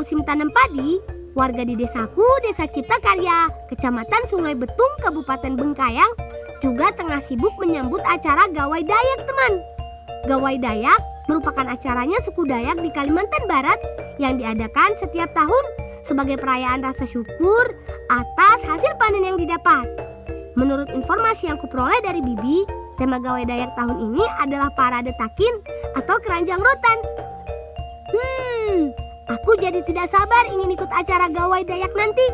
musim tanam padi, warga di desaku, Desa Cipta Karya, Kecamatan Sungai Betung, Kabupaten Bengkayang, juga tengah sibuk menyambut acara Gawai Dayak, teman. Gawai Dayak merupakan acaranya suku Dayak di Kalimantan Barat yang diadakan setiap tahun sebagai perayaan rasa syukur atas hasil panen yang didapat. Menurut informasi yang kuperoleh dari Bibi, tema Gawai Dayak tahun ini adalah parade takin atau keranjang rotan. Aku jadi tidak sabar ingin ikut acara Gawai Dayak nanti.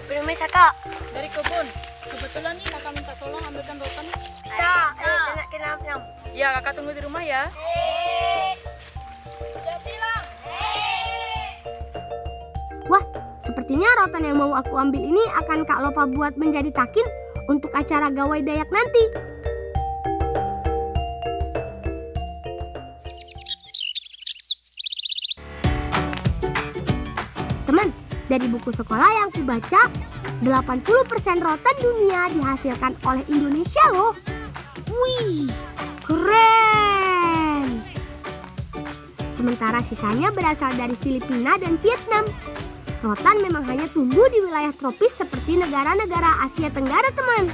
Belum bisa, Kak. Dari kebun. Kebetulan nih kakak minta tolong ambilkan rotan. Bisa. Kenapa? Ya, kakak tunggu di rumah ya. Wah, sepertinya rotan yang mau aku ambil ini akan Kak Lopa buat menjadi takin untuk acara Gawai Dayak nanti. Teman, dari buku sekolah yang kubaca, 80% rotan dunia dihasilkan oleh Indonesia loh. Wih, keren. Sementara sisanya berasal dari Filipina dan Vietnam. Rotan memang hanya tumbuh di wilayah tropis seperti negara-negara Asia Tenggara, teman.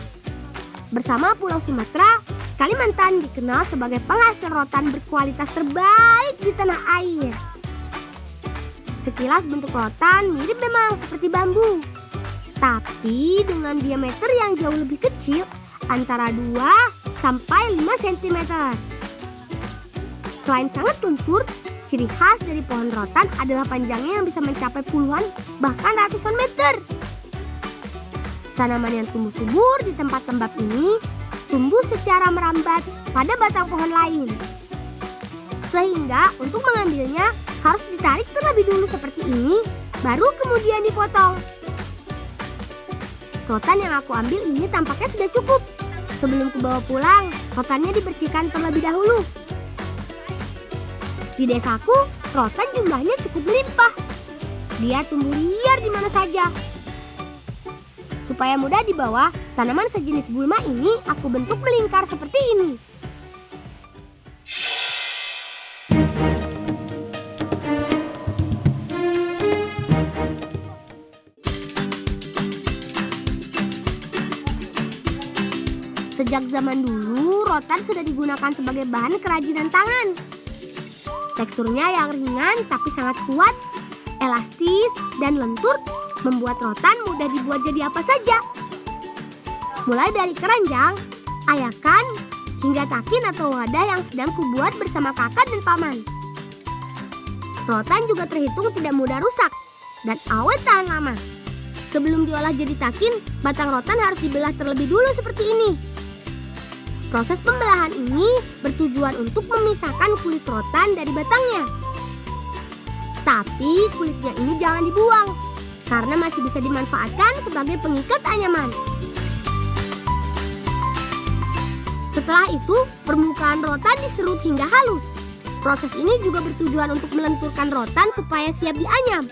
Bersama Pulau Sumatera, Kalimantan dikenal sebagai penghasil rotan berkualitas terbaik di tanah air. Sekilas bentuk rotan mirip memang seperti bambu, tapi dengan diameter yang jauh lebih kecil, antara 2 sampai 5 cm. Selain sangat lentur, ciri khas dari pohon rotan adalah panjangnya yang bisa mencapai puluhan bahkan ratusan meter. Tanaman yang tumbuh subur di tempat lembab ini tumbuh secara merambat pada batang pohon lain. Sehingga untuk mengambilnya harus ditarik terlebih dulu seperti ini, baru kemudian dipotong. Rotan yang aku ambil ini tampaknya sudah cukup. Sebelum kubawa pulang, rotannya dibersihkan terlebih dahulu. Di desaku, rotan jumlahnya cukup melimpah. Dia tumbuh liar di mana saja. Supaya mudah dibawa, tanaman sejenis gulma ini aku bentuk melingkar seperti ini. Sejak zaman dulu, rotan sudah digunakan sebagai bahan kerajinan tangan. Teksturnya yang ringan tapi sangat kuat, elastis, dan lentur membuat rotan mudah dibuat jadi apa saja. Mulai dari keranjang, ayakan, hingga takin atau wadah yang sedang kubuat bersama kakak dan paman. Rotan juga terhitung tidak mudah rusak dan awet tahan lama. Sebelum diolah jadi takin, batang rotan harus dibelah terlebih dulu seperti ini. Proses pembelahan ini bertujuan untuk memisahkan kulit rotan dari batangnya. Tapi kulitnya ini jangan dibuang, karena masih bisa dimanfaatkan sebagai pengikat anyaman. Setelah itu, permukaan rotan diserut hingga halus. Proses ini juga bertujuan untuk melenturkan rotan supaya siap dianyam.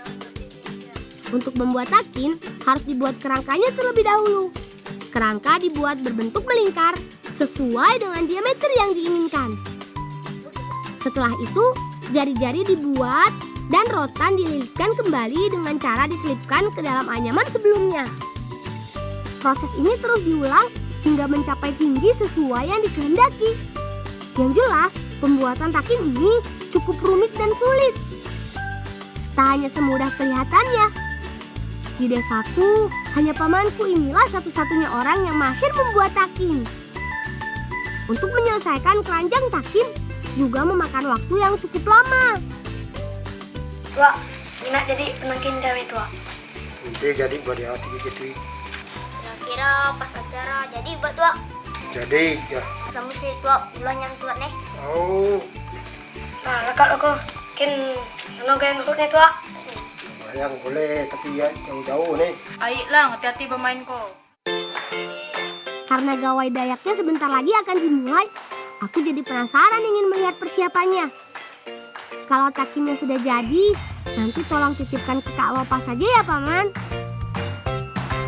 Untuk membuat takin, harus dibuat kerangkanya terlebih dahulu. Kerangka dibuat berbentuk melingkar sesuai dengan diameter yang diinginkan. Setelah itu, jari-jari dibuat dan rotan dililitkan kembali dengan cara diselipkan ke dalam anyaman sebelumnya. Proses ini terus diulang hingga mencapai tinggi sesuai yang dikehendaki. Yang jelas, pembuatan takin ini cukup rumit dan sulit. Tak hanya semudah kelihatannya. Di desaku, hanya pamanku inilah satu-satunya orang yang mahir membuat takin. Untuk menyelesaikan keranjang takin juga memakan waktu yang cukup lama. Tua, nak jadi penangkin gawe tua. Nanti jadi buat dia gitu. Kira-kira pas acara jadi buat tua. Jadi ya. Kamu sih tua bulan yang tua nih. Oh. Nah, kalau aku kin nonggo yang nih tua. Yang boleh tapi ya jauh-jauh nih. Aik lang, hati-hati bermain kau. Karena Gawai Dayaknya sebentar lagi akan dimulai, aku jadi penasaran ingin melihat persiapannya. Kalau takinnya sudah jadi, nanti tolong titipkan ke Kak Lopa saja ya, Paman.